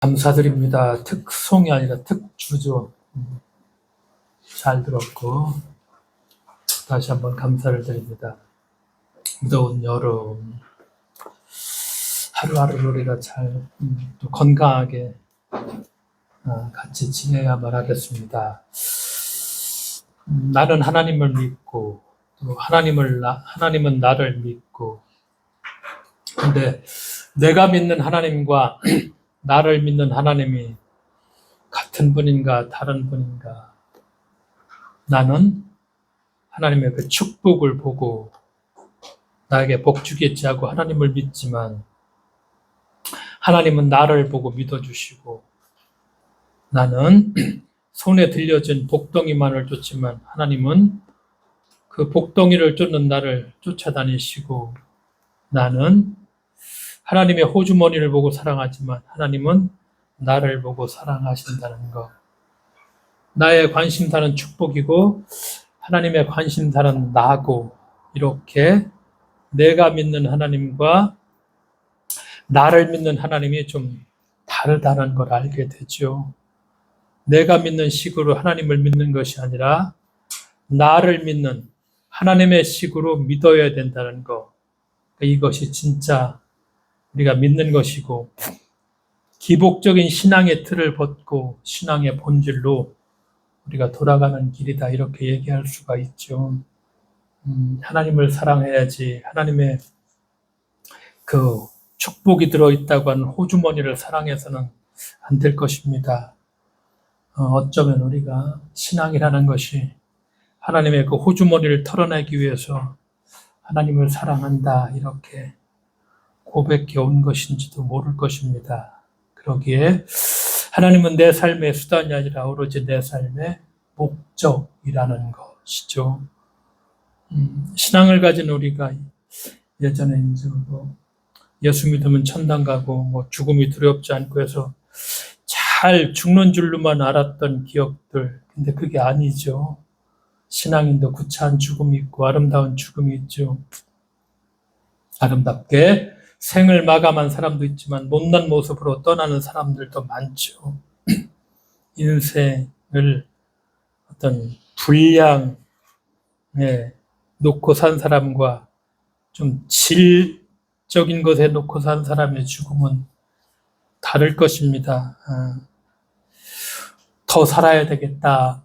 감사드립니다. 특송이 아니라 특주죠. 잘 들었고 다시 한번 감사를 드립니다. 무더운 여름 하루하루 우리가 잘 또 건강하게 같이 지내야만 하겠습니다. 나는 하나님을 믿고 또 하나님은 나를 믿고, 근데 내가 믿는 하나님과 나를 믿는 하나님이 같은 분인가 다른 분인가? 나는 하나님의 그 축복을 보고 나에게 복 주겠지 하고 하나님을 믿지만, 하나님은 나를 보고 믿어주시고, 나는 손에 들려진 복덩이만을 쫓지만 하나님은 그 복덩이를 쫓는 나를 쫓아다니시고, 나는 하나님의 호주머니를 보고 사랑하지만 하나님은 나를 보고 사랑하신다는 것. 나의 관심사는 축복이고 하나님의 관심사는 나고, 이렇게 내가 믿는 하나님과 나를 믿는 하나님이 좀 다르다는 걸 알게 되죠. 내가 믿는 식으로 하나님을 믿는 것이 아니라 나를 믿는 하나님의 식으로 믿어야 된다는 것. 이것이 진짜 우리가 믿는 것이고, 기복적인 신앙의 틀을 벗고 신앙의 본질로 우리가 돌아가는 길이다, 이렇게 얘기할 수가 있죠. 하나님을 사랑해야지 하나님의 그 축복이 들어있다고 하는 호주머니를 사랑해서는 안 될 것입니다. 어쩌면 우리가 신앙이라는 것이 하나님의 그 호주머니를 털어내기 위해서 하나님을 사랑한다 이렇게 고백해 온 것인지도 모를 것입니다. 그러기에 하나님은 내 삶의 수단이 아니라 오로지 내 삶의 목적이라는 것이죠. 신앙을 가진 우리가 예전에 이제 예수 믿으면 천당 가고 죽음이 두렵지 않고 해서 잘 죽는 줄로만 알았던 기억들, 근데 그게 아니죠. 신앙인도 구차한 죽음이 있고 아름다운 죽음이 있죠. 아름답게 생을 마감한 사람도 있지만 못난 모습으로 떠나는 사람들도 많죠. 인생을 어떤 분량에 놓고 산 사람과 좀 질적인 것에 놓고 산 사람의 죽음은 다를 것입니다. 더 살아야 되겠다.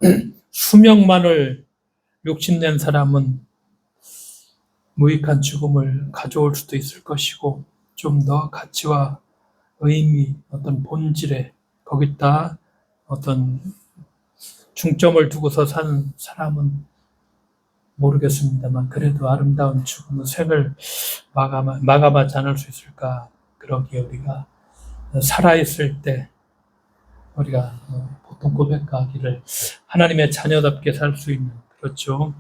수명만을 욕심낸 사람은 무익한 죽음을 가져올 수도 있을 것이고, 좀 더 가치와 의미, 어떤 본질에 거기다 어떤 중점을 두고서 산 사람은 모르겠습니다만, 그래도 아름다운 죽음은 생을 마감하지 않을 수 있을까? 그러기에 우리가 살아있을 때 우리가 보통 고백하기를 하나님의 자녀답게 살 수 있는, 그렇죠,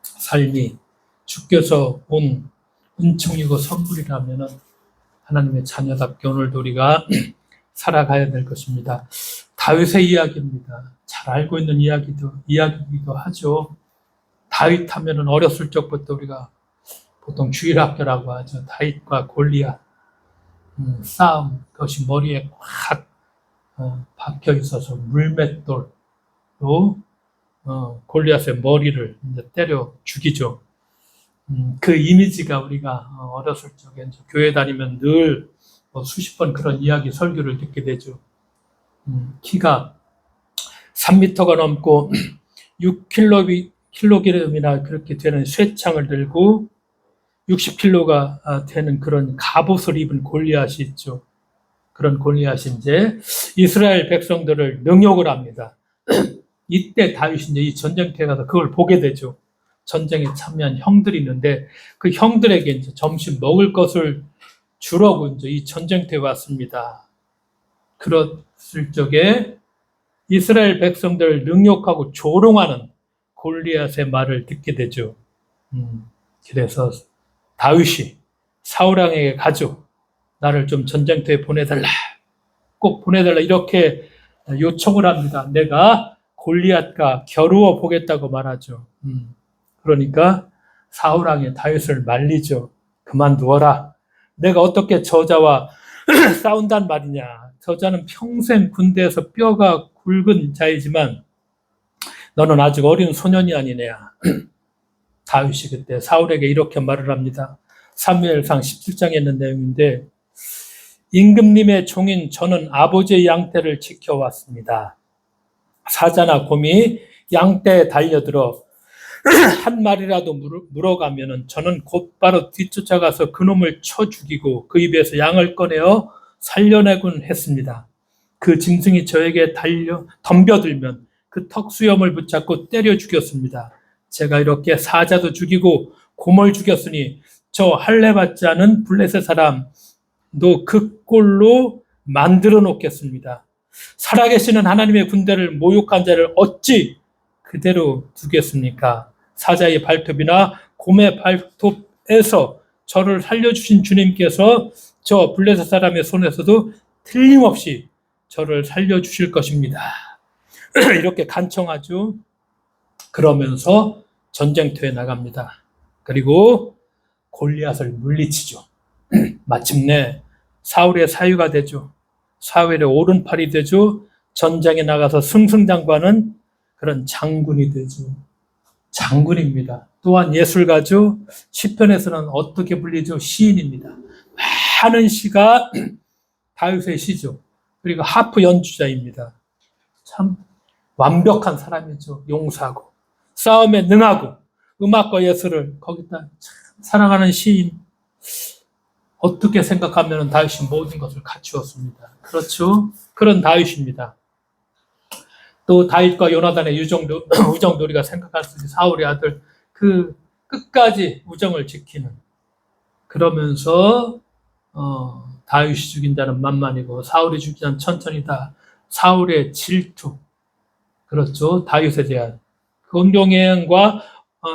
삶이 주께서 온 은총이고 선물이라면 하나님의 자녀답게 오늘도 우리가 살아가야 될 것입니다. 다윗의 이야기입니다. 잘 알고 있는 이야기이기도 하죠. 다윗 하면은 어렸을 적부터 우리가 보통 주일학교라고 하죠. 다윗과 골리앗 싸움, 그것이 머리에 꽉 박혀 있어서 물맷돌로 골리앗의 머리를 이제 때려 죽이죠. 그 이미지가 우리가 어렸을 적에 교회 다니면 늘 수십 번 그런 이야기 설교를 듣게 되죠. 키가 3m가 넘고 6kg이나 그렇게 되는 쇠창을 들고 60kg가 되는 그런 갑옷을 입은 골리앗이 있죠. 그런 골리앗이 이제 이스라엘 백성들을 능욕을 합니다. 이때 다윗이 이제 이 전쟁터에 가서 그걸 보게 되죠. 전쟁에 참여한 형들이 있는데 그 형들에게 이제 점심 먹을 것을 주려고 이제 이 전쟁터에 왔습니다. 그랬을 적에 이스라엘 백성들을 능욕하고 조롱하는 골리앗의 말을 듣게 되죠. 그래서 다윗이 사울왕에게 가죠. 나를 좀 전쟁터에 보내달라. 꼭 보내달라. 이렇게 요청을 합니다. 내가 골리앗과 겨루어 보겠다고 말하죠. 그러니까 사울왕이 다윗을 말리죠. 그만두어라. 내가 어떻게 저자와 싸운단 말이냐. 저자는 평생 군대에서 뼈가 굵은 자이지만 너는 아직 어린 소년이 아니냐. 다윗이 그때 사울에게 이렇게 말을 합니다. 사무엘상 17장에 있는 내용인데 임금님의 종인 저는 아버지의 양떼를 지켜왔습니다. 사자나 곰이 양떼에 달려들어 한 마리라도 물어가면은 저는 곧바로 뒤쫓아가서 그놈을 쳐 죽이고 그 입에서 양을 꺼내어 살려내곤 했습니다. 그 짐승이 저에게 덤벼들면 그 턱수염을 붙잡고 때려 죽였습니다. 제가 이렇게 사자도 죽이고 곰을 죽였으니 저 할례받지 않은 블레셋 사람도 그 꼴로 만들어 놓겠습니다. 살아계시는 하나님의 군대를 모욕한 자를 어찌 그대로 두겠습니까? 사자의 발톱이나 곰의 발톱에서 저를 살려주신 주님께서 저 블레셋 사람의 손에서도 틀림없이 저를 살려주실 것입니다. 이렇게 간청하죠. 그러면서 전쟁터에 나갑니다. 그리고 골리앗을 물리치죠. 마침내 사울의 사유가 되죠. 사울의 오른팔이 되죠. 전장에 나가서 승승장구하는 그런 장군이 되죠. 장군입니다. 또한 예술가죠. 시편에서는 어떻게 불리죠? 시인입니다. 많은 시가 다윗의 시죠. 그리고 하프 연주자입니다. 참 완벽한 사람이죠. 용사고 싸움에 능하고 음악과 예술을 거기다 사랑하는 시인. 어떻게 생각하면 다윗이 모든 것을 갖추었습니다. 그렇죠? 그런 다윗입니다. 또 다윗과 요나단의 우정도 우리가 생각할 수 있는 사울의 아들 그 끝까지 우정을 지키는 그러면서 다윗이 죽인 자는 만만이고 사울이 죽인 자는 천천히다. 사울의 질투 그렇죠. 다윗에 대한 곤경행과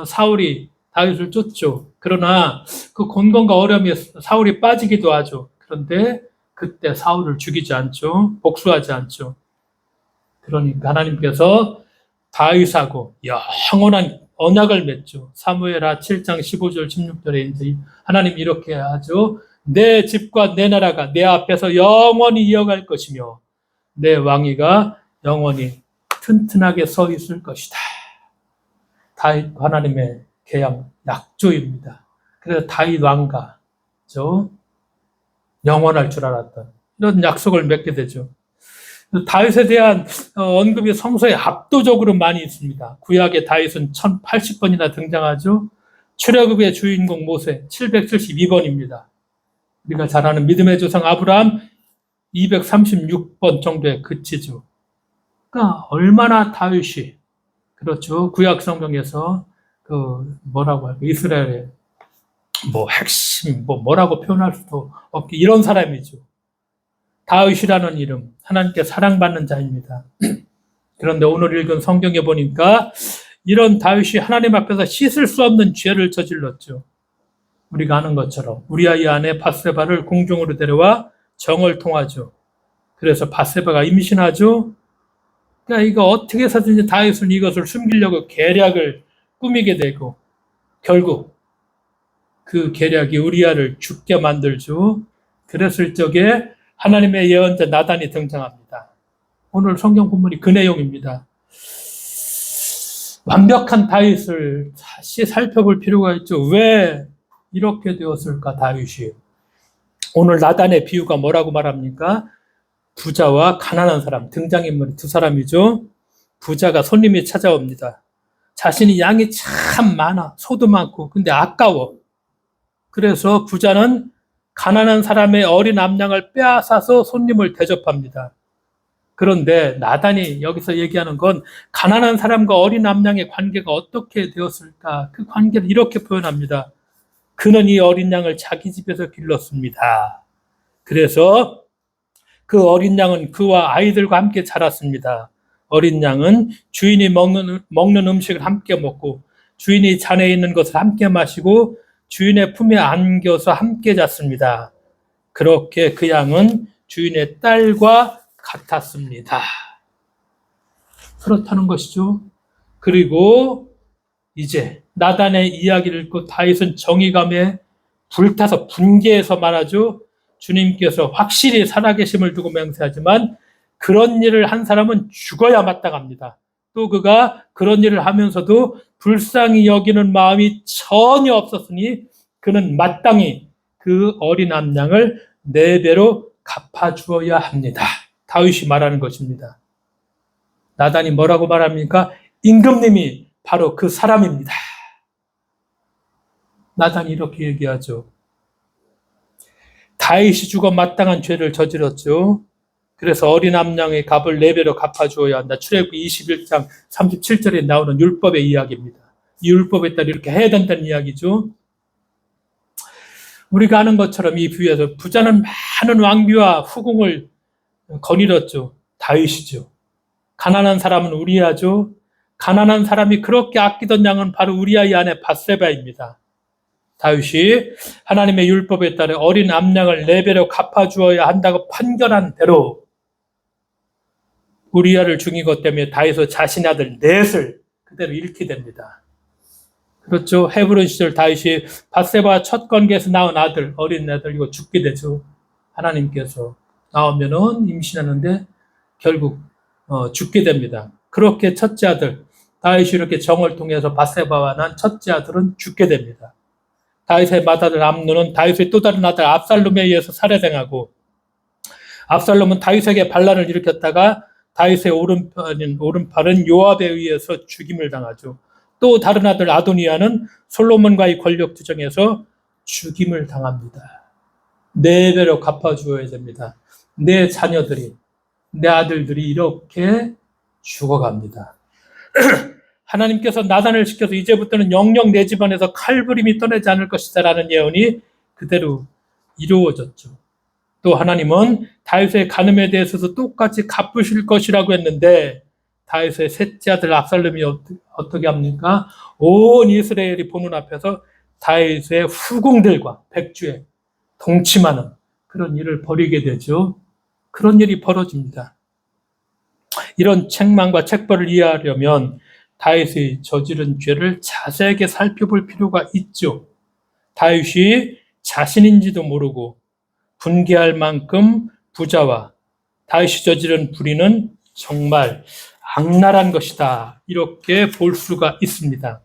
사울이 다윗을 쫓죠. 그러나 그 곤경과 어려움에 사울이 빠지기도 하죠. 그런데 그때 사울을 죽이지 않죠. 복수하지 않죠. 그러니까 하나님께서 다윗하고 영원한 언약을 맺죠. 사무엘하 7장 15절 16절에 이제 하나님 이렇게 하죠. 내 집과 내 나라가 내 앞에서 영원히 이어갈 것이며 내 왕위가 영원히 튼튼하게 서 있을 것이다. 다윗 하나님의 계약 약조입니다. 그래서 다윗 왕가죠. 영원할 줄 알았던 이런 약속을 맺게 되죠. 다윗에 대한 언급이 성서에 압도적으로 많이 있습니다. 구약의 다윗은 1080번이나 등장하죠. 출애굽의 주인공 모세 772번입니다. 우리가 잘 아는 믿음의 조상 아브라함 236번 정도에 그치죠. 그러니까 얼마나 다윗이 그렇죠. 구약 성경에서 뭐라고 할까 이스라엘의 핵심 뭐라고 표현할 수도 없게 이런 사람이죠. 다윗이라는 이름, 하나님께 사랑받는 자입니다. 그런데 오늘 읽은 성경에 보니까 이런 다윗이 하나님 앞에서 씻을 수 없는 죄를 저질렀죠. 우리가 아는 것처럼 우리아의 아내 밧세바를 궁중으로 데려와 정을 통하죠. 그래서 밧세바가 임신하죠. 그러니까 이거 어떻게 해서든지 다윗은 이것을 숨기려고 계략을 꾸미게 되고 결국 그 계략이 우리아를 죽게 만들죠. 그랬을 적에 하나님의 예언자 나단이 등장합니다. 오늘 성경 본문이 그 내용입니다. 완벽한 다윗을 다시 살펴볼 필요가 있죠. 왜 이렇게 되었을까 다윗이. 오늘 나단의 비유가 뭐라고 말합니까? 부자와 가난한 사람, 등장인물이 두 사람이죠. 부자가 손님이 찾아옵니다. 자신이 양이 참 많아, 소도 많고, 근데 아까워. 그래서 부자는 가난한 사람의 어린 암양을 빼앗아서 손님을 대접합니다. 그런데 나단이 여기서 얘기하는 건 가난한 사람과 어린 암양의 관계가 어떻게 되었을까? 그 관계를 이렇게 표현합니다. 그는 이 어린 양을 자기 집에서 길렀습니다. 그래서 그 어린 양은 그와 아이들과 함께 자랐습니다. 어린 양은 주인이 먹는 음식을 함께 먹고 주인이 잔에 있는 것을 함께 마시고 주인의 품에 안겨서 함께 잤습니다. 그렇게 그 양은 주인의 딸과 같았습니다. 그렇다는 것이죠. 그리고 이제 나단의 이야기를 읽고 다윗은 정의감에 불타서 분개해서 말하죠. 주님께서 확실히 살아계심을 두고 맹세하지만 그런 일을 한 사람은 죽어야 마땅합니다. 또 그가 그런 일을 하면서도 불쌍히 여기는 마음이 전혀 없었으니 그는 마땅히 그 어린 암양을 4배로 갚아주어야 합니다. 다윗이 말하는 것입니다. 나단이 뭐라고 말합니까? 임금님이 바로 그 사람입니다. 나단이 이렇게 얘기하죠. 다윗이 죽어 마땅한 죄를 저질렀죠. 그래서 어린 암양의 값을 4배로 갚아주어야 한다. 출애굽기 21장 37절에 나오는 율법의 이야기입니다. 이 율법에 따라 이렇게 해야 된다는 이야기죠. 우리가 아는 것처럼 이 비유에서 부자는 많은 왕비와 후궁을 거닐었죠. 다윗이죠. 가난한 사람은 우리야죠. 가난한 사람이 그렇게 아끼던 양은 바로 우리아의 아내 밧세바입니다. 다윗이 하나님의 율법에 따라 어린 암양을 4배로 갚아주어야 한다고 판결한 대로 우리아를 죽인 것 때문에 다윗은 자신의 아들 넷을 그대로 잃게 됩니다. 그렇죠. 헤브론 시절 다윗이 밧세바 첫 관계에서 낳은 아들, 어린 아들 이거 죽게 되죠. 하나님께서 나오면은 임신하는데 결국 죽게 됩니다. 그렇게 첫째 아들 다윗이 이렇게 정을 통해서 밧세바와 난 첫째 아들은 죽게 됩니다. 다윗의 맏아들 암논은 다윗의 또 다른 아들 압살롬에 의해서 살해당하고 압살롬은 다윗에게 반란을 일으켰다가 다윗의 오른팔은 요압에 의해서 죽임을 당하죠. 또 다른 아들 아도니아는 솔로몬과의 권력 투쟁에서 죽임을 당합니다. 4배로 갚아주어야 됩니다. 내 자녀들이, 내 아들들이 이렇게 죽어갑니다. 하나님께서 나단을 시켜서 이제부터는 영영 내 집안에서 칼부림이 떠나지 않을 것이다 라는 예언이 그대로 이루어졌죠. 또 하나님은 다윗의 간음에 대해서도 똑같이 갚으실 것이라고 했는데 다윗의 셋째 아들 압살롬이 어떻게 합니까? 온 이스라엘이 보는 앞에서 다윗의 후궁들과 백주에 동침하는 그런 일을 벌이게 되죠. 그런 일이 벌어집니다. 이런 책망과 책벌을 이해하려면 다윗이 저지른 죄를 자세하게 살펴볼 필요가 있죠. 다윗이 자신인지도 모르고 분개할 만큼 부자와 다윗이 저지른 불의는 정말 악랄한 것이다. 이렇게 볼 수가 있습니다.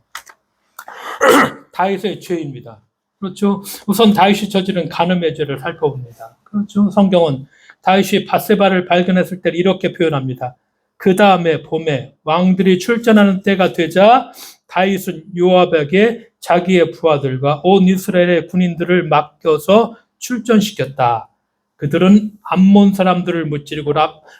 다윗의 죄입니다. 그렇죠. 우선 다윗이 저지른 간음의 죄를 살펴봅니다. 그렇죠. 성경은 다윗이 밧세바를 발견했을 때 이렇게 표현합니다. 그 다음에 봄에 왕들이 출전하는 때가 되자 다윗은 요압에게 자기의 부하들과 온 이스라엘의 군인들을 맡겨서 출전시켰다. 그들은 암몬 사람들을 무찌르고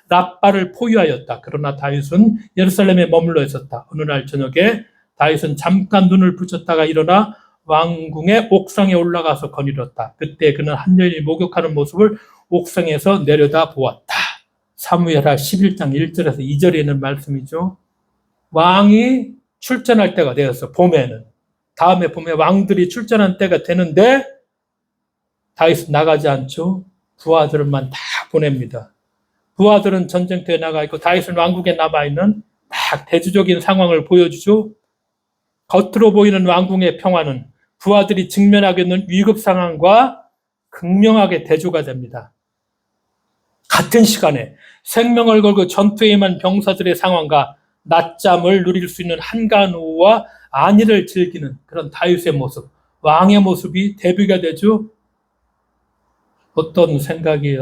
랍바를 포위하였다. 그러나 다윗은 예루살렘에 머물러 있었다. 어느 날 저녁에 다윗은 잠깐 눈을 붙였다가 일어나 왕궁의 옥상에 올라가서 거닐었다. 그때 그는 한 여인이 목욕하는 모습을 옥상에서 내려다 보았다. 사무엘하 11장 1절에서 2절에 있는 말씀이죠. 왕이 출전할 때가 되었어. 봄에는. 다음에 봄에 왕들이 출전한 때가 되는데 다윗은 나가지 않죠. 부하들만 다 보냅니다. 부하들은 전쟁터에 나가 있고 다윗은 왕국에 남아있는 딱 대조적인 상황을 보여주죠. 겉으로 보이는 왕궁의 평화는 부하들이 직면하게 있는 위급 상황과 극명하게 대조가 됩니다. 같은 시간에 생명을 걸고 전투에 임한 병사들의 상황과 낮잠을 누릴 수 있는 한가한 오후와 안위를 즐기는 그런 다윗의 모습, 왕의 모습이 대비가 되죠. 어떤 생각이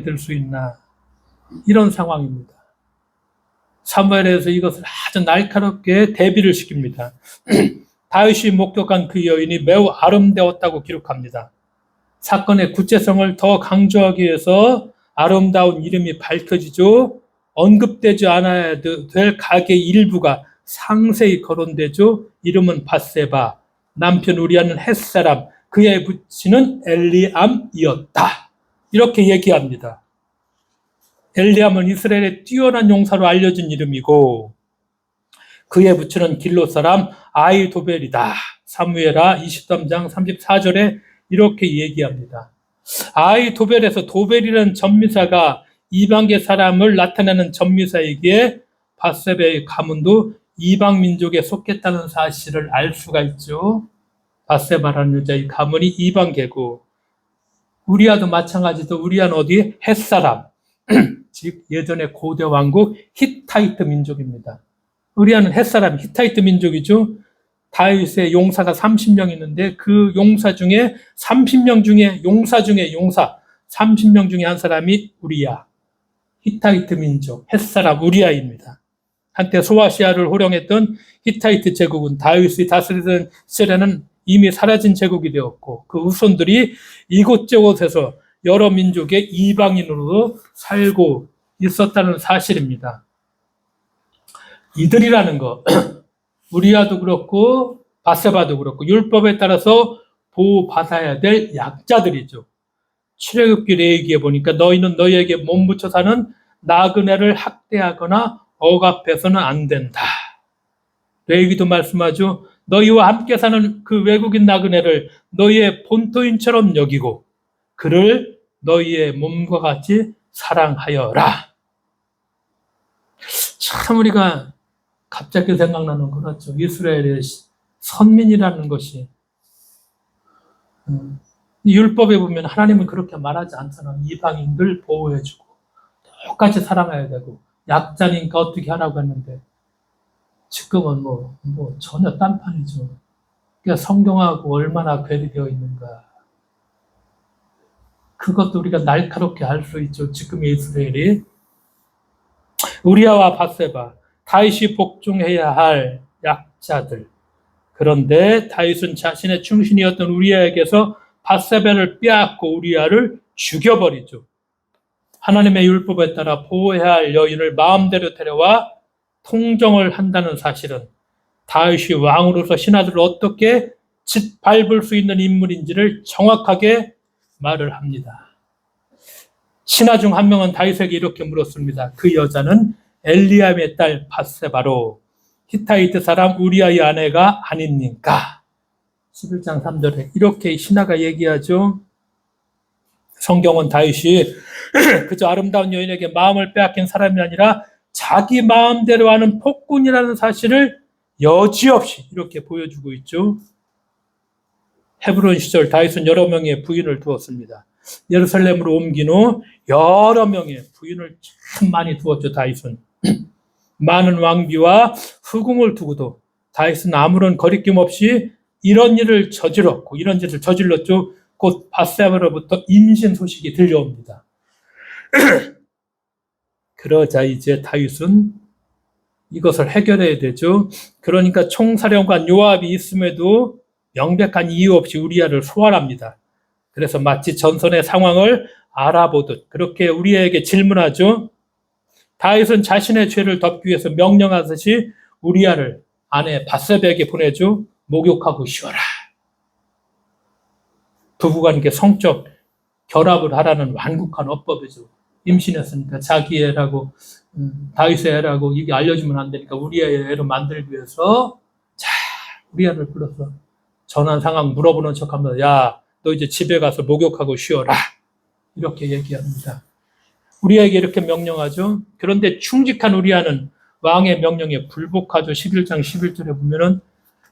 들 수 있나 이런 상황입니다. 사무엘에서 이것을 아주 날카롭게 대비를 시킵니다. 다윗이 목격한 그 여인이 매우 아름다웠다고 기록합니다. 사건의 구체성을 더 강조하기 위해서 아름다운 이름이 밝혀지죠. 언급되지 않아야 될 가게 일부가 상세히 거론되죠. 이름은 밧세바, 남편 우리아는 햇사람, 그의 부친은 엘리암이었다. 이렇게 얘기합니다. 엘리암은 이스라엘의 뛰어난 용사로 알려진 이름이고 그의 부친은 길롯 사람 아히도벨이다. 사무엘하 23장 34절에 이렇게 얘기합니다. 아히도벨에서 도벨이라는 전미사가 이방계 사람을 나타내는 전미사이기에 밧세바의 가문도 이방 민족에 속했다는 사실을 알 수가 있죠. 밧세바라는 여자의 가문이 이방계고 우리아도 마찬가지도 우리아는 어디? 헷사람. 즉 예전의 고대 왕국 히타이트 민족입니다. 우리아는 헷사람, 히타이트 민족이죠. 다윗의 용사가 30명 있는데 그 용사 중에 30명 중에 용사 30명 중에 한 사람이 우리아. 히타이트 민족, 헷사람 우리아입니다. 한때 소아시아를 호령했던 히타이트 제국은 다윗이 다스리던 시절에는 이미 사라진 제국이 되었고 그 후손들이 이곳저곳에서 여러 민족의 이방인으로도 살고 있었다는 사실입니다. 이들이라는 거 우리아도 그렇고 바세바도 그렇고 율법에 따라서 보호받아야 될 약자들이죠. 출애굽기 레위기에 보니까 너희는 너희에게 몸붙여 사는 나그네를 학대하거나 억압해서는 안 된다. 레위기도 말씀하죠. 너희와 함께 사는 그 외국인 나그네를 너희의 본토인처럼 여기고 그를 너희의 몸과 같이 사랑하여라. 참 우리가 갑자기 생각나는 거죠. 이스라엘의 선민이라는 것이 율법에 보면 하나님은 그렇게 말하지 않잖아. 이방인들 보호해주고 똑같이 사랑해야 되고 약자니까 어떻게 하라고 했는데 지금은 뭐 전혀 딴판이죠. 그러니까 성경하고 얼마나 괴리되어 있는가. 그것도 우리가 날카롭게 알 수 있죠. 지금의 이스라엘이. 우리아와 바세바, 다윗이 복종해야 할 약자들. 그런데 다윗은 자신의 충신이었던 우리아에게서 바세바를 빼앗고 우리아를 죽여버리죠. 하나님의 율법에 따라 보호해야 할 여인을 마음대로 데려와 통정을 한다는 사실은 다윗이 왕으로서 신하들을 어떻게 짓밟을 수 있는 인물인지를 정확하게 말을 합니다. 신하 중 한 명은 다윗에게 이렇게 물었습니다. 그 여자는 엘리암의 딸 바세바로 히타이트 사람 우리아의 아내가 아닙니까? 11장 3절에 이렇게 신하가 얘기하죠. 성경은 다윗이 그저 아름다운 여인에게 마음을 빼앗긴 사람이 아니라 자기 마음대로 하는 폭군이라는 사실을 여지없이 이렇게 보여주고 있죠. 헤브론 시절 다윗은 여러 명의 부인을 두었습니다. 예루살렘으로 옮긴 후 여러 명의 부인을 참 많이 두었죠. 다윗은 많은 왕비와 후궁을 두고도 다윗은 아무런 거리낌 없이 이런 일을 저질렀죠. 곧 바세바로부터 임신 소식이 들려옵니다. 그러자 이제 다윗은 이것을 해결해야 되죠. 그러니까 총사령관 요압이 있음에도 명백한 이유 없이 우리아를 소환합니다. 그래서 마치 전선의 상황을 알아보듯 그렇게 우리아에게 질문하죠. 다윗은 자신의 죄를 덮기 위해서 명령하듯이 우리아를 아내 바세바에게 보내죠. 목욕하고 쉬어라. 부부간에 성적 결합을 하라는 완곡한 어법이죠. 임신했으니까 자기 애라고 다윗의 애라고 이게 알려주면 안 되니까 우리아의 애로 만들기 위해서 자 우리아를 불러서 전환 상황 물어보는 척하면서 야 너 이제 집에 가서 목욕하고 쉬어라 이렇게 얘기합니다. 우리아에게 이렇게 명령하죠. 그런데 충직한 우리아는 왕의 명령에 불복하죠. 11장 11절에 보면은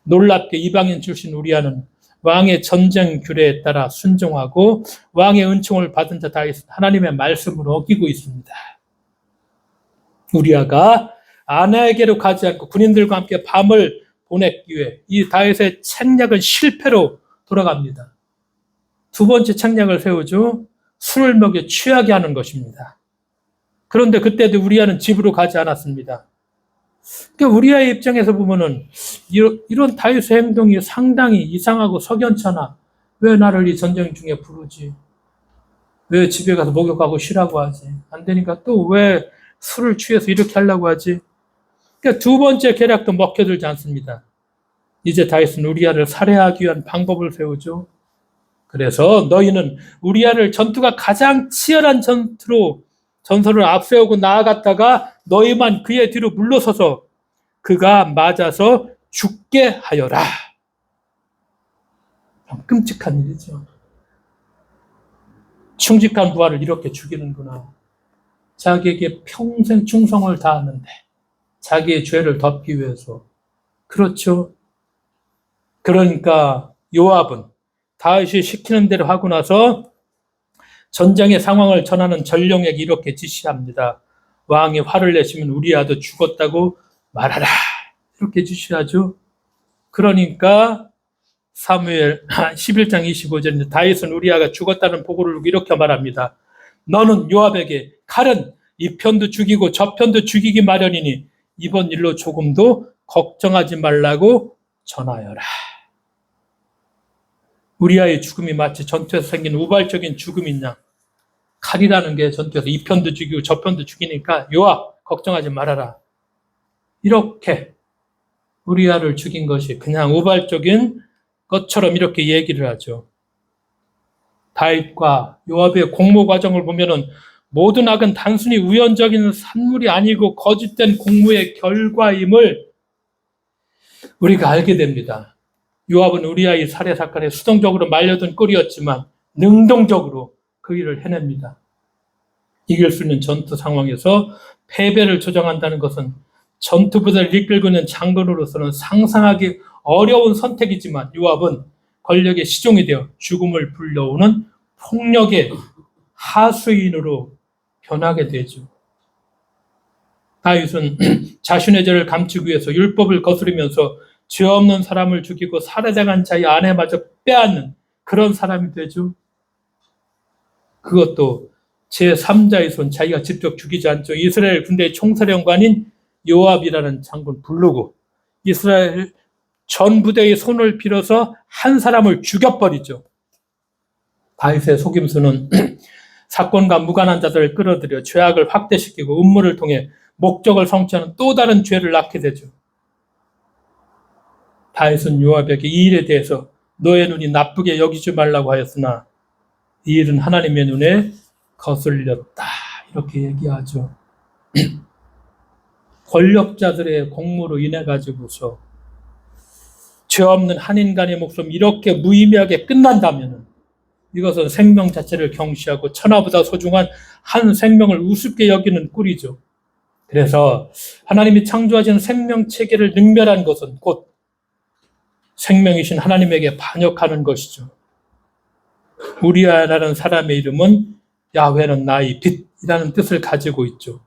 놀랍게 이방인 출신 우리아는 왕의 전쟁 규례에 따라 순종하고 왕의 은총을 받은 자 다윗은 하나님의 말씀을 어기고 있습니다. 우리아가 아내에게로 가지 않고 군인들과 함께 밤을 보냈기 위해 이 다윗의 책략은 실패로 돌아갑니다. 두 번째 책략을 세우죠. 술을 먹여 취하게 하는 것입니다. 그런데 그때도 우리아는 집으로 가지 않았습니다. 그러니까 우리아의 입장에서 보면은 이런 다윗의 행동이 상당히 이상하고 석연찮아. 왜 나를 이 전쟁 중에 부르지? 왜 집에 가서 목욕하고 쉬라고 하지? 안 되니까 또 왜 술을 취해서 이렇게 하려고 하지? 그러니까 두 번째 계략도 먹혀들지 않습니다. 이제 다윗은 우리아를 살해하기 위한 방법을 세우죠. 그래서 너희는 우리아를 전투가 가장 치열한 전설을 앞세우고 나아갔다가 너희만 그의 뒤로 물러서서 그가 맞아서 죽게 하여라. 끔찍한 일이죠. 충직한 부하를 이렇게 죽이는구나. 자기에게 평생 충성을 다하는데 자기의 죄를 덮기 위해서. 그렇죠. 그러니까 요압은 다윗이 시키는 대로 하고 나서 전쟁의 상황을 전하는 전령에게 이렇게 지시합니다. 왕이 화를 내시면 우리아도 죽었다고 말하라. 이렇게 지시하죠. 그러니까 사무엘 11장 25절에 다윗은 우리아가 죽었다는 보고를 이렇게 말합니다. 너는 요압에게 칼은 이 편도 죽이고 저 편도 죽이기 마련이니 이번 일로 조금도 걱정하지 말라고 전하여라. 우리아의 죽음이 마치 전투에서 생긴 우발적인 죽음이냐. 칼이라는 게 전투에서 이 편도 죽이고 저 편도 죽이니까 요압 걱정하지 말아라. 이렇게 우리아를 죽인 것이 그냥 우발적인 것처럼 이렇게 얘기를 하죠. 다윗과 요압의 공모 과정을 보면은 모든 악은 단순히 우연적인 산물이 아니고 거짓된 공모의 결과임을 우리가 알게 됩니다. 요압은 우리아의 살해 사건에 수동적으로 말려든 꼴이었지만 능동적으로 그 일을 해냅니다. 이길 수 있는 전투 상황에서 패배를 조정한다는 것은 전투 부대를 이끌고 있는 장군으로서는 상상하기 어려운 선택이지만 요압은 권력의 시종이 되어 죽음을 불러오는 폭력의 하수인으로 변하게 되죠. 다윗은 자신의 죄를 감추기 위해서 율법을 거스르면서 죄 없는 사람을 죽이고 살해당한 자의 아내마저 빼앗는 그런 사람이 되죠. 그것도 제3자의 손, 자기가 직접 죽이지 않죠. 이스라엘 군대의 총사령관인 요압이라는 장군 부르고 이스라엘 전 부대의 손을 빌어서 한 사람을 죽여버리죠. 다윗의 속임수는 사건과 무관한 자들을 끌어들여 죄악을 확대시키고 음모를 통해 목적을 성취하는 또 다른 죄를 낳게 되죠. 다윗은 요압에게 이 일에 대해서 너의 눈이 나쁘게 여기지 말라고 하였으나 이 일은 하나님의 눈에 거슬렸다. 이렇게 얘기하죠. 권력자들의 공모로 인해 가지고서 죄 없는 한 인간의 목숨 이렇게 무의미하게 끝난다면 이것은 생명 자체를 경시하고 천하보다 소중한 한 생명을 우습게 여기는 꼴이죠. 그래서 하나님이 창조하신 생명 체계를 능멸한 것은 곧 생명이신 하나님에게 반역하는 것이죠. 우리아라는 사람의 이름은 야훼는 나의 빛이라는 뜻을 가지고 있죠.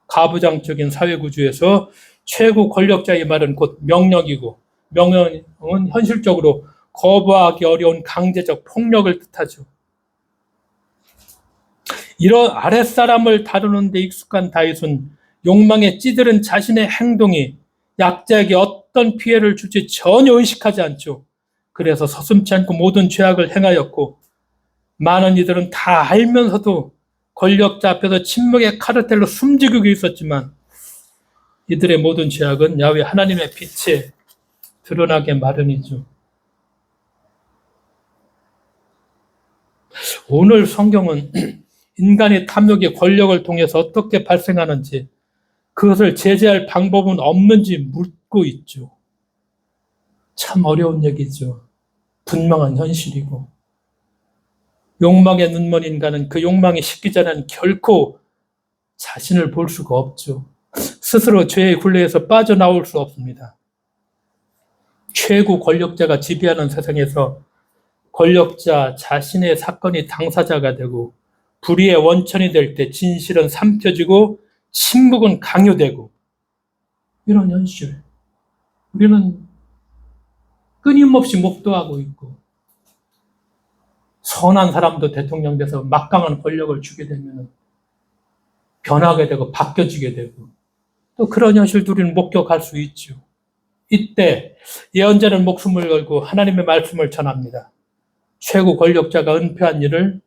가부장적인 사회구조에서 최고 권력자의 말은 곧 명령이고 명령은 현실적으로 거부하기 어려운 강제적 폭력을 뜻하죠. 이런 아랫사람을 다루는 데 익숙한 다윗은 욕망에 찌들은 자신의 행동이 약자에게 어떤 피해를 줄지 전혀 의식하지 않죠. 그래서 서슴지 않고 모든 죄악을 행하였고 많은 이들은 다 알면서도 권력자 앞에서 침묵의 카르텔로 숨지고 있었지만 이들의 모든 죄악은 야훼 하나님의 빛에 드러나게 마련이죠. 오늘 성경은 인간의 탐욕의 권력을 통해서 어떻게 발생하는지 그것을 제재할 방법은 없는지 묻고 있죠. 참 어려운 얘기죠. 분명한 현실이고 욕망에 눈먼 인간은 그 욕망이 식기 전에는 결코 자신을 볼 수가 없죠. 스스로 죄의 굴레에서 빠져나올 수 없습니다. 최고 권력자가 지배하는 세상에서 권력자 자신의 사건이 당사자가 되고 불의의 원천이 될 때 진실은 삼켜지고 침묵은 강요되고 이런 현실 우리는 끊임없이 목도하고 있고 선한 사람도 대통령 돼서 막강한 권력을 주게 되면 변하게 되고 바뀌어지게 되고 또 그런 현실도 우리는 목격할 수 있죠. 이때 예언자는 목숨을 걸고 하나님의 말씀을 전합니다. 최고 권력자가 은폐한 일을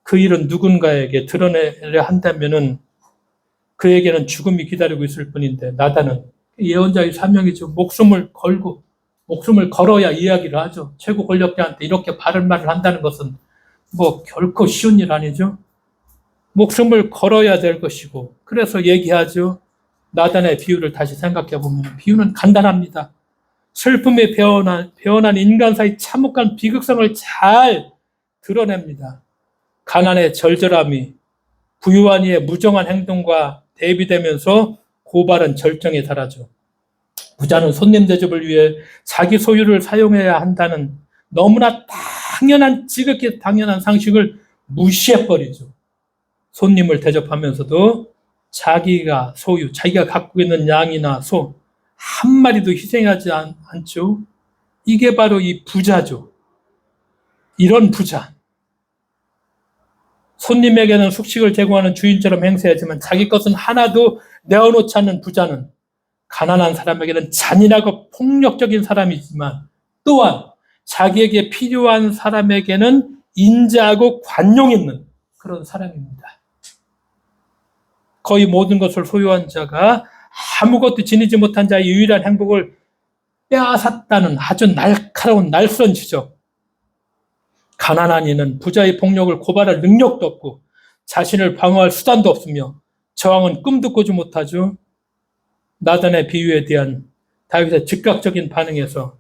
그 일은 누군가에게 드러내려 한다면은 그에게는 죽음이 기다리고 있을 뿐인데 나단은 예언자의 사명이죠. 목숨을 걸어야 이야기를 하죠. 최고 권력자한테 이렇게 바른 말을 한다는 것은 뭐 결코 쉬운 일 아니죠. 목숨을 걸어야 될 것이고 그래서 얘기하죠. 나단의 비유를 다시 생각해 보면 비유는 간단합니다. 슬픔에 배어난 인간사의 참혹한 비극성을 잘 드러냅니다. 가난의 절절함이 부유한 이의 무정한 행동과 대비되면서 고발은 절정에 달하죠. 부자는 손님 대접을 위해 자기 소유를 사용해야 한다는 너무나 당연한 지극히 당연한 상식을 무시해버리죠. 손님을 대접하면서도 자기가 갖고 있는 양이나 소 한 마리도 희생하지 않죠. 이게 바로 이 부자죠. 이런 부자. 손님에게는 숙식을 제공하는 주인처럼 행세하지만 자기 것은 하나도 내어놓지 않는 부자는 가난한 사람에게는 잔인하고 폭력적인 사람이지만 또한 자기에게 필요한 사람에게는 인자하고 관용 있는 그런 사람입니다. 거의 모든 것을 소유한 자가 아무것도 지니지 못한 자의 유일한 행복을 빼앗았다는 아주 날카로운 날선 지적. 가난한 이는 부자의 폭력을 고발할 능력도 없고 자신을 방어할 수단도 없으며 저항은 꿈도 꾸지 못하죠. 나단의 비유에 대한 다윗의 즉각적인 반응에서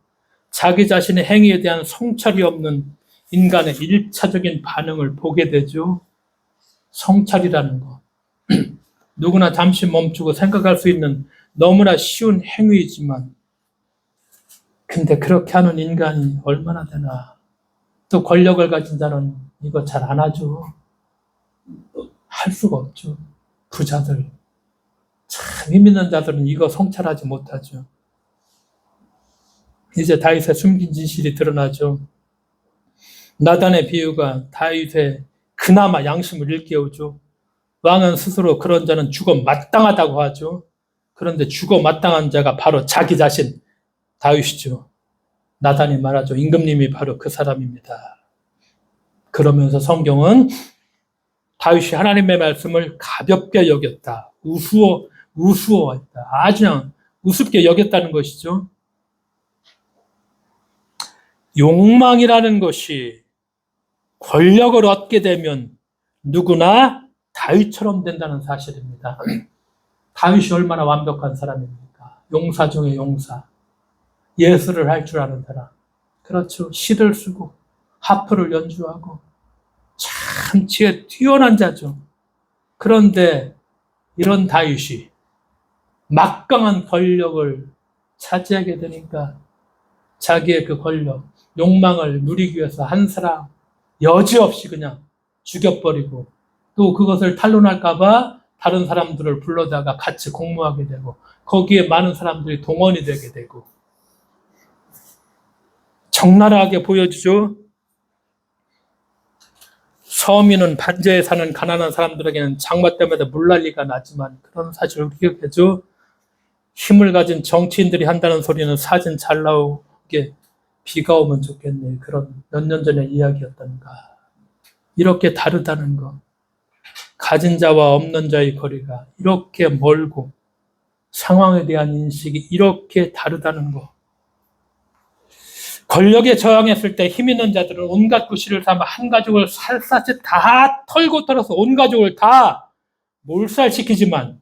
자기 자신의 행위에 대한 성찰이 없는 인간의 1차적인 반응을 보게 되죠. 성찰이라는 것. 누구나 잠시 멈추고 생각할 수 있는 너무나 쉬운 행위이지만 근데 그렇게 하는 인간이 얼마나 되나. 또 권력을 가진 자는 이거 잘 안 하죠. 할 수가 없죠. 부자들. 참 힘 있는 자들은 이거 성찰하지 못하죠. 이제 다윗의 숨긴 진실이 드러나죠. 나단의 비유가 다윗의 그나마 양심을 일깨우죠. 왕은 스스로 그런 자는 죽어 마땅하다고 하죠. 그런데 죽어 마땅한 자가 바로 자기 자신 다윗이죠. 나단이 말하죠. 임금님이 바로 그 사람입니다. 그러면서 성경은 다윗이 하나님의 말씀을 가볍게 여겼다. 우스워했다. 아주 그냥 우습게 여겼다는 것이죠. 욕망이라는 것이 권력을 얻게 되면 누구나 다윗처럼 된다는 사실입니다. 다윗이 얼마나 완벽한 사람입니까? 용사 중에 용사. 예술을 할 줄 아는 사람. 그렇죠. 시를 쓰고 하프를 연주하고 참 지혜 뛰어난 자죠. 그런데 이런 다윗이 막강한 권력을 차지하게 되니까 자기의 그 권력, 욕망을 누리기 위해서 한 사람 여지없이 그냥 죽여버리고 또 그것을 탄론할까 봐 다른 사람들을 불러다가 같이 공모하게 되고 거기에 많은 사람들이 동원이 되게 되고 적나라하게 보여주죠. 서민은 반지하에 사는 가난한 사람들에게는 장마 때마다 물난리가 나지만 그런 사실을 기억해줘. 힘을 가진 정치인들이 한다는 소리는 사진 잘 나오게 비가 오면 좋겠네. 그런 몇 년 전의 이야기였던가. 이렇게 다르다는 것. 가진 자와 없는 자의 거리가 이렇게 멀고 상황에 대한 인식이 이렇게 다르다는 것. 권력에 저항했을 때 힘 있는 자들은 온갖 구실을 삼아 한 가족을 살사시 다 털고 털어서 온 가족을 다 몰살시키지만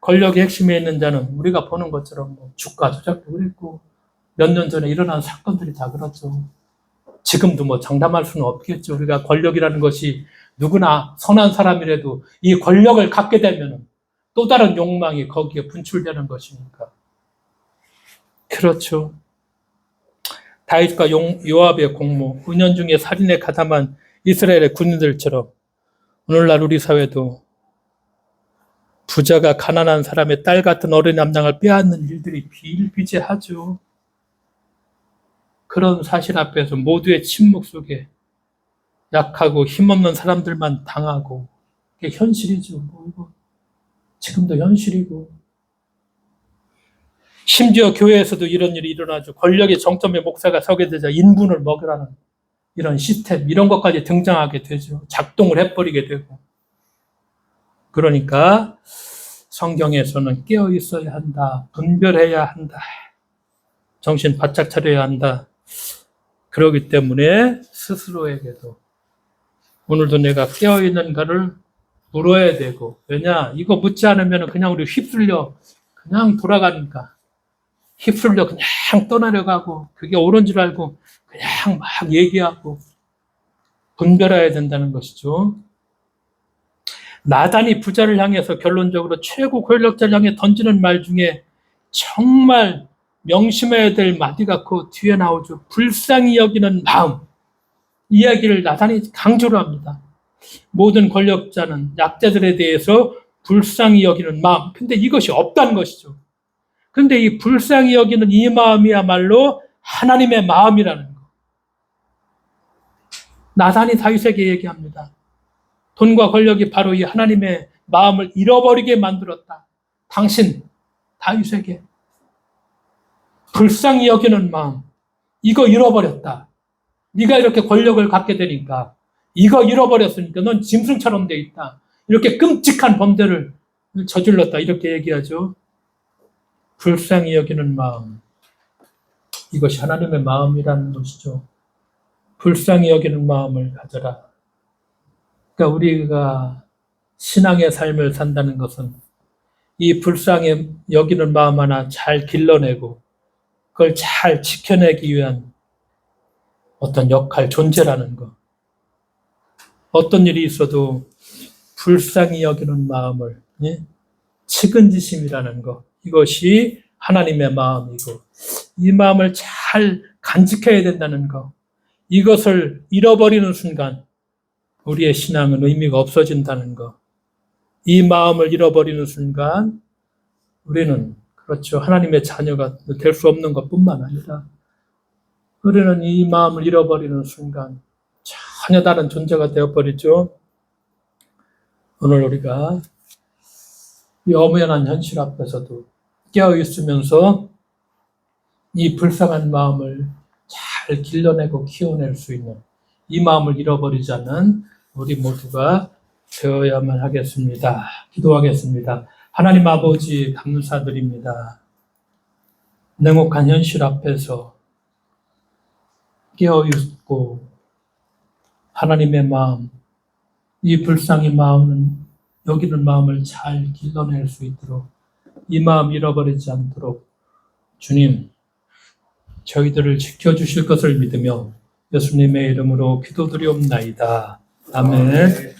권력의 핵심에 있는 자는 우리가 보는 것처럼 주가 조작도 그랬고 몇 년 전에 일어난 사건들이 다 그렇죠. 지금도 장담할 수는 없겠죠. 우리가 권력이라는 것이 누구나 선한 사람이라도 이 권력을 갖게 되면 또 다른 욕망이 거기에 분출되는 것이니까. 그렇죠. 다윗과 요압의 공모, 은연중에 살인에 가담한 이스라엘의 군인들처럼 오늘날 우리 사회도 부자가 가난한 사람의 딸 같은 어린 남장을 빼앗는 일들이 비일비재하죠. 그런 사실 앞에서 모두의 침묵 속에 약하고 힘없는 사람들만 당하고 그게 현실이죠. 지금도 현실이고 심지어 교회에서도 이런 일이 일어나죠. 권력의 정점에 목사가 서게 되자 인분을 먹으라는 이런 시스템, 이런 것까지 등장하게 되죠. 작동을 해버리게 되고. 그러니까 성경에서는 깨어 있어야 한다. 분별해야 한다. 정신 바짝 차려야 한다. 그렇기 때문에 스스로에게도 오늘도 내가 깨어 있는가를 물어야 되고, 왜냐? 이거 묻지 않으면 그냥 우리 휩쓸려 그냥 돌아가니까. 휩쓸려 그냥 떠나려가고 그게 옳은 줄 알고 그냥 막 얘기하고 분별해야 된다는 것이죠. 나단이 부자를 향해서 결론적으로 최고 권력자를 향해 던지는 말 중에 정말 명심해야 될 마디가 그 뒤에 나오죠. 불쌍히 여기는 마음. 이야기를 나단이 강조를 합니다. 모든 권력자는 약자들에 대해서 불쌍히 여기는 마음. 근데 이것이 없다는 것이죠. 근데 이 불쌍히 여기는 이 마음이야말로 하나님의 마음이라는 거. 나단이 다윗에게 얘기합니다. 돈과 권력이 바로 이 하나님의 마음을 잃어버리게 만들었다. 당신 다윗에게 불쌍히 여기는 마음, 이거 잃어버렸다. 네가 이렇게 권력을 갖게 되니까 이거 잃어버렸으니까 넌 짐승처럼 돼 있다. 이렇게 끔찍한 범죄를 저질렀다. 이렇게 얘기하죠. 불쌍히 여기는 마음. 이것이 하나님의 마음이라는 것이죠. 불쌍히 여기는 마음을 가져라. 그러니까 우리가 신앙의 삶을 산다는 것은 이 불쌍히 여기는 마음 하나 잘 길러내고 그걸 잘 지켜내기 위한 어떤 역할, 존재라는 것. 어떤 일이 있어도 불쌍히 여기는 마음을, 측은지심이라는 것. 이것이 하나님의 마음이고 이 마음을 잘 간직해야 된다는 것. 이것을 잃어버리는 순간 우리의 신앙은 의미가 없어진다는 것. 이 마음을 잃어버리는 순간 우리는 그렇죠. 하나님의 자녀가 될 수 없는 것뿐만 아니라 우리는 이 마음을 잃어버리는 순간 전혀 다른 존재가 되어버리죠. 오늘 우리가 이 엄연한 현실 앞에서도 깨어있으면서 이 불쌍한 마음을 잘 길러내고 키워낼 수 있는 이 마음을 잃어버리지 않는 우리 모두가 되어야만 하겠습니다. 기도하겠습니다. 하나님 아버지 감사드립니다. 냉혹한 현실 앞에서 깨어있고 하나님의 마음, 이 불쌍히 마음은 여기는 마음을 잘 길러낼 수 있도록 이 마음 잃어버리지 않도록 주님 저희들을 지켜주실 것을 믿으며 예수님의 이름으로 기도드리옵나이다. 아멘.